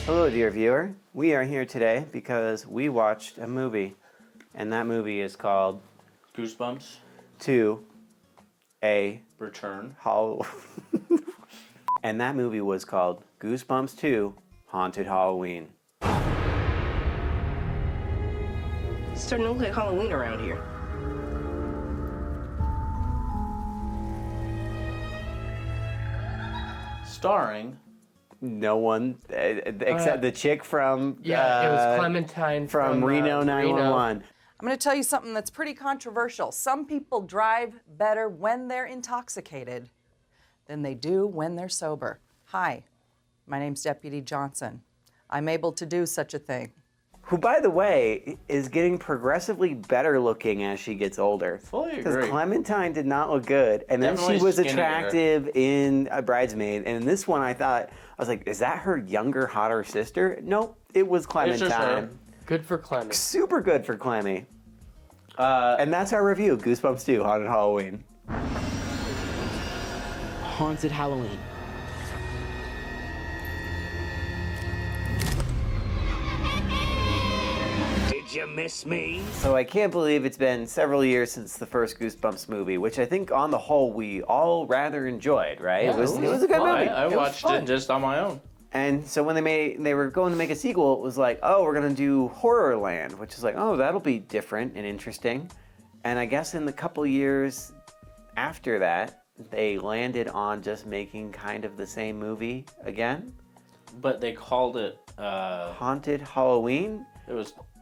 Hello, dear viewer. We are here today because we watched a movie, and that movie is called Goosebumps. To a Return. And that movie was called Goosebumps 2 Haunted Halloween. It's starting to look like Halloween around here. Starring. No one except the chick from it was Clementine from Reno 911. I'm going to tell you something that's pretty controversial. Some people drive better when they're intoxicated than they do when they're sober. Hi, my name's Deputy Johnson. I'm able to do such a thing. Who, by the way, is getting progressively better looking as she gets older. Fully agree. Because Clementine did not look good, and then Definitely she was skinnier. attractive in a Bridesmaid, and in this one I was like, is that her younger, hotter sister? Nope, it was just her. Clementine. Good for Clemmy. Super good for Clemmy. And that's our review of Goosebumps 2 Haunted Halloween. Haunted Halloween. Did you miss me? So I can't believe it's been several years since the first Goosebumps movie, which I think on the whole we all rather enjoyed, right? Yeah, it was a good movie. I watched it just on my own. And so when they were going to make a sequel, it was like, oh, we're gonna do Horrorland, which is like, oh, that'll be different and interesting. And I guess in the couple years after that, they landed on just making kind of the same movie again. But they called it Haunted Halloween.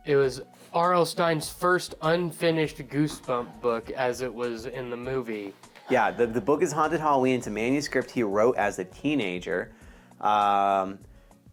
It was R.L. Stein's first unfinished Goosebump book as it was in the movie. Yeah, the book is Haunted Halloween. It's a manuscript he wrote as a teenager. And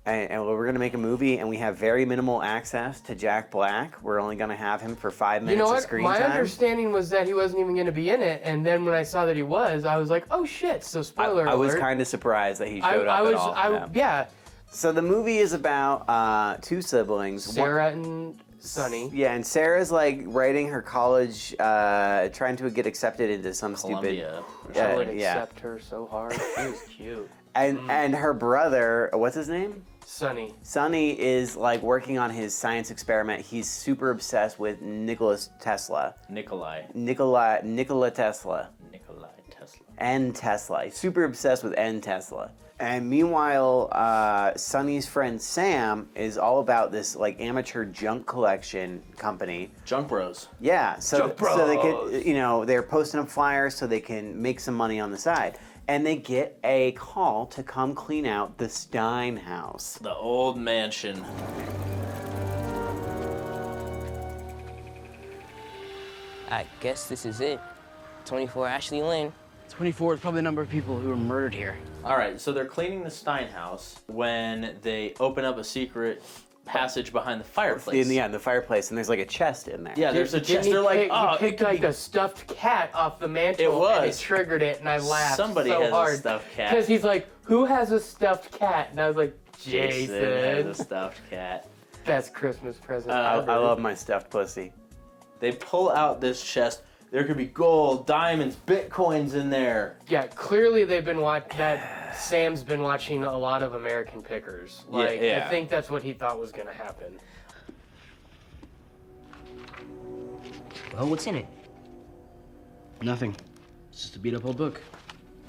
we're going to make a movie, and we have very minimal access to Jack Black. We're only going to have him for 5 minutes You know of what? screen My time. understanding was that he wasn't even going to be in it, and then when I saw that he was, I was like, oh shit, so spoiler alert. I was kind of surprised that he showed up at all. Yeah. So the movie is about two siblings. Sarah and Sonny. Yeah, and Sarah's like writing her college, trying to get accepted into some Columbia. stupid... I would accept her so hard. She was cute. And her brother, what's his name? Sonny. Sonny is like working on his science experiment. He's super obsessed with Nikola Tesla. Nikolai Tesla. Tesla. N Tesla. He's super obsessed with N Tesla. And meanwhile, Sonny's friend Sam is all about this like amateur junk collection company. Junk Bros. Yeah, so Junk Bros. so they can, they're posting up flyers so they can make some money on the side. And they get a call to come clean out the Stein house. The old mansion. I guess this is it. 24 Ashley Lane. 24 is probably the number of people who were murdered here. All right, so they're cleaning the Stein house when they open up a secret passage behind the fireplace. In the fireplace, and there's like a chest in there. Yeah, there's a chest. He They're like, he it picked could like be... a stuffed cat off the mantle. It was. And it triggered it, and I laughed Somebody so has hard. a stuffed cat. Because he's like, who has a stuffed cat? And I was like, Jason. has a stuffed cat. Best Christmas present I ever. love my stuffed pussy. They pull out this chest. There could be gold, diamonds, bitcoins in there. Yeah, clearly they've been Sam's been watching a lot of American Pickers. Like, yeah. I think that's what he thought was gonna happen. Well, what's in it? Nothing. It's just a beat-up old book.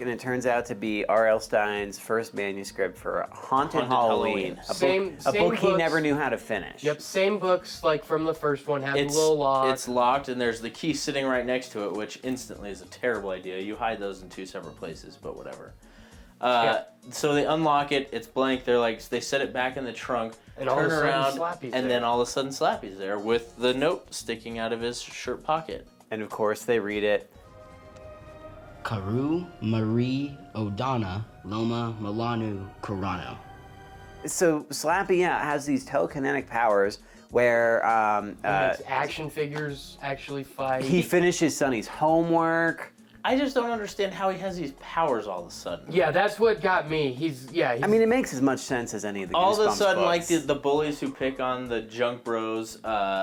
And it turns out to be R.L. Stein's first manuscript for Haunted Halloween. A book he never knew how to finish. Yep, same books like from the first one, has a little lock. It's locked, and there's the key sitting right next to it, which instantly is a terrible idea. You hide those in two separate places, but whatever. So they unlock it. It's blank. They set it back in the trunk, and all turn of a sudden around, Slappy's and there. then all of a sudden Slappy's there with the note sticking out of his shirt pocket. And of course they read it. Karu Marie Odana Loma Milanu Kurano. So Slappy, has these telekinetic powers where He makes action figures actually fight. he finishes Sonny's homework. I just don't understand how he has these powers all of a sudden. Yeah, that's what got me. I mean, it makes as much sense as any of the all Goosebumps of a sudden, books. like the bullies who pick on the Junk Bros,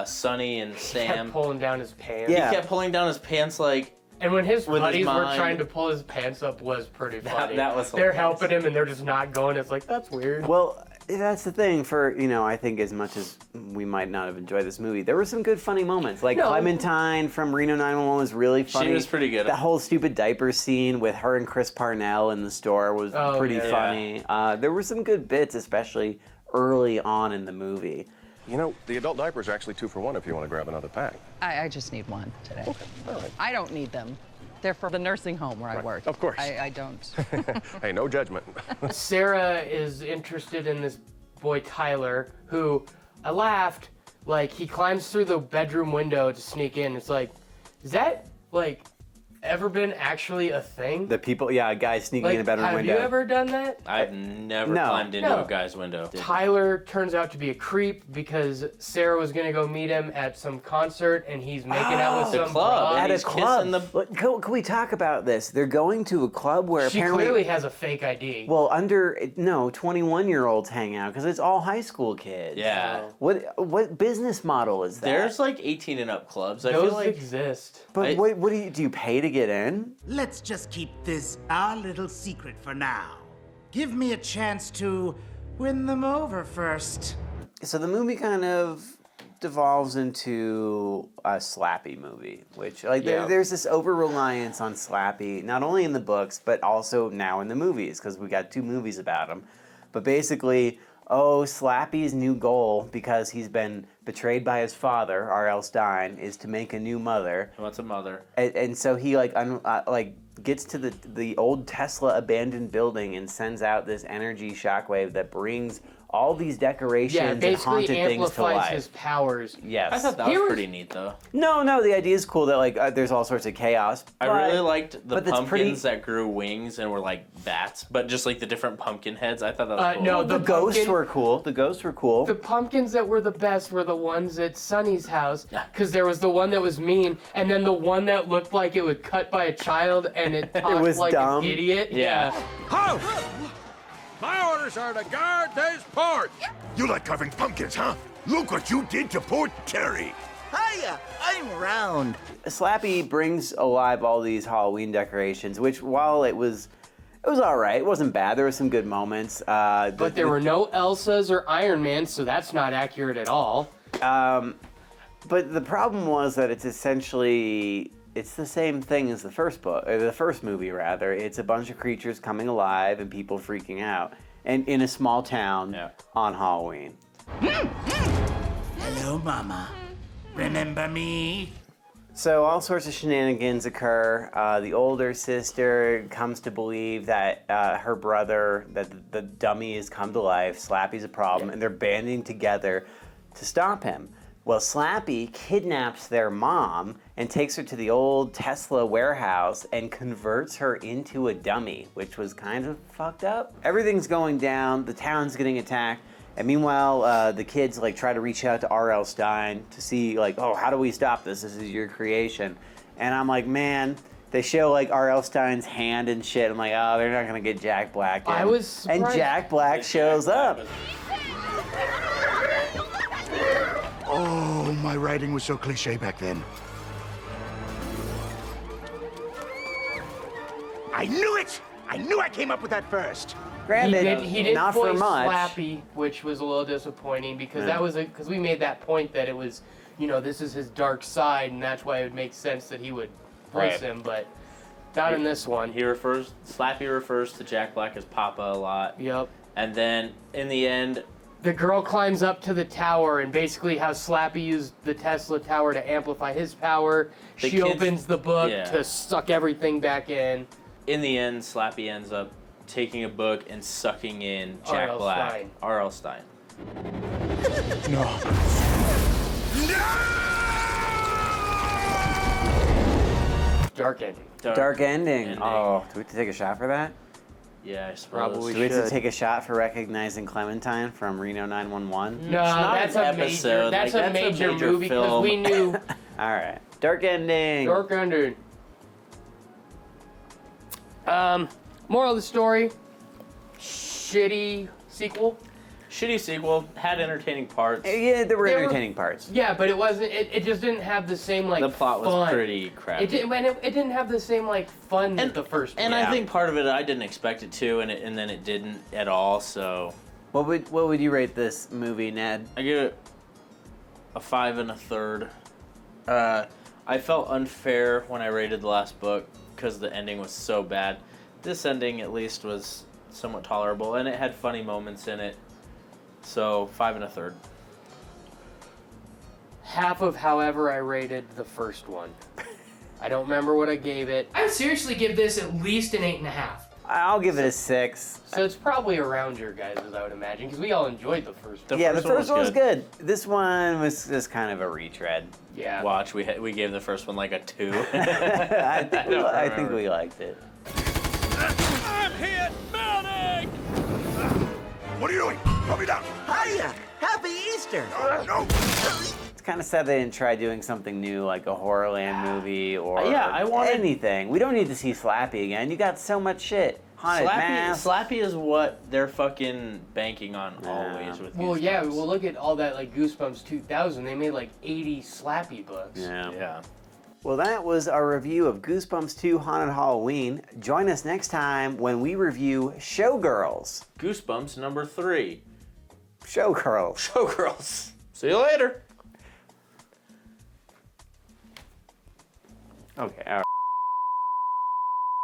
Sonny and Sam. kept pulling down his pants. Yeah. He kept pulling down his pants like. And when his With his buddies were mind. trying to pull his pants up was pretty funny. That was They're hilarious. helping him and they're just not going. It's like, that's weird. Well, That's the thing for, I think as much as we might not have enjoyed this movie, there were some good funny moments. Like Clementine from Reno 911 was really funny. She was pretty good. The whole stupid diaper scene with her and Chris Parnell in the store was pretty funny. There were some good bits, especially early on in the movie. The adult diapers are actually 2 for $1 if you want to grab another pack. I just need one today. Okay, all right. I don't need them. They're for the nursing home where I work. Of course. I don't. Hey, no judgment. Sarah is interested in this boy Tyler, who I laughed, like he climbs through the bedroom window to sneak in. It's like, is that like ever been actually a thing? The people, a guy sneaking in a bedroom window. Have you ever done that? I've never climbed into a guy's window. Tyler turns out to be a creep because Sarah was gonna go meet him at some concert and he's making out with some club. broad. At a He's club. kissing Can we talk about this? They're going to a club where She apparently... clearly has a fake ID. Well, 21-year-olds hang out because it's all high school kids. Yeah. What business model is that? There's like 18 and up clubs. I Those feel like exist. But what do you pay to get in? Let's just keep this our little secret for now. Give me a chance to win them over first. So the movie kind of devolves into a Slappy movie, which there's this over-reliance on Slappy, not only in the books, but also now in the movies, because we got 2 movies about him. But basically, Slappy's new goal, because he's been betrayed by his father, R.L. Stein, is to make a new mother. What's a mother? And so he gets to the old Tesla abandoned building and sends out this energy shockwave that brings all these decorations and haunted things to life. Amplifies his powers. Yes. I thought that was pretty neat, though. No, the idea is cool that there's all sorts of chaos. I really liked the but it's pumpkins that grew wings and were like bats, but just like the different pumpkin heads. I thought that was cool. No, the ghosts were cool. The ghosts were cool. The pumpkins that were the best were the ones at Sonny's house, because there was the one that was mean, and then the one that looked like it was cut by a child, and it talked was like dumb. an idiot. Yeah. Ho! My orders are to guard this port! You like carving pumpkins, huh? Look what you did to poor Terry! Hiya, I'm round. Slappy brings alive all these Halloween decorations, which while it was all right, it wasn't bad. There were some good moments. But there were no Elsas or Iron Mans, so that's not accurate at all. But the problem was that it's essentially... It's the same thing as the first book, or the first movie rather. It's a bunch of creatures coming alive and people freaking out, and in a small town on Halloween. Hello, Mama. Remember me? So all sorts of shenanigans occur. The older sister comes to believe that her brother, that the dummy has come to life. Slappy's a problem, and they're banding together to stop him. Well, Slappy kidnaps their mom and takes her to the old Tesla warehouse and converts her into a dummy, which was kind of fucked up. Everything's going down, the town's getting attacked, and meanwhile, the kids try to reach out to R.L. Stein to see how do we stop this? This is your creation. And I'm like, man, they show R.L. Stein's hand and shit. I'm like, oh, they're not gonna get Jack Black in. I was surprised. And Jack Black shows up. Oh, my writing was so cliche back then. I knew it! I knew I came up with that first. Granted, he did not for voice much. Slappy, which was a little disappointing because that was because we made that point that it was, this is his dark side, and that's why it would make sense that he would voice him, but not in this one. Slappy refers to Jack Black as Papa a lot. Yep. And then in the end, the girl climbs up to the tower, and basically how Slappy used the Tesla tower to amplify his power. She opens the book to suck everything back in. In the end, Slappy ends up taking a book and sucking in Jack R.L. Black. Stein. R.L. Stein. No. Dark ending. Dark ending. Oh, do we have to take a shot for that? Yeah, I suppose. Probably Do we have to take a shot for recognizing Clementine from Reno 911? No, that's a major. That's a major movie because we knew. All right, dark ending. Dark ending. Moral of the story: shitty sequel. Shitty sequel, had entertaining parts. Yeah, there were entertaining parts. Yeah, but it wasn't. It just didn't have the same The plot was fun. pretty crappy. It didn't have the same fun that the first one. And I think part of it I didn't expect it to, and then it didn't at all. So. What would you rate this movie, Ned? I give it a 5 1/3. I felt unfair when I rated the last book because the ending was so bad. This ending, at least, was somewhat tolerable, and it had funny moments in it. So 5 1/3. Half of however I rated the first one. I don't remember what I gave it. I would seriously give this at least an 8.5. I'll give it a 6. So it's probably around your guys', I would imagine, because we all enjoed the first one. The first one was good. This one was just kind of a retread. Yeah. Watch, we gave the first one like a 2. I think we liked it. I'm hit! Medic! What are you doing? Put me down. Hiya! Happy Easter! No! It's kind of sad they didn't try doing something new like a Horrorland movie or I wanted anything. We don't need to see Slappy again. You got so much shit. Haunted Mask. Slappy is what they're fucking banking on always with Goosebumps. Well, yeah, well, look at all that, like, Goosebumps 2000. They made, like, 80 Slappy books. Yeah. Well, that was our review of Goosebumps 2 Haunted Halloween. Join us next time when we review Showgirls. Goosebumps number 3. Showgirls. Showgirls. See you later. Okay, all right.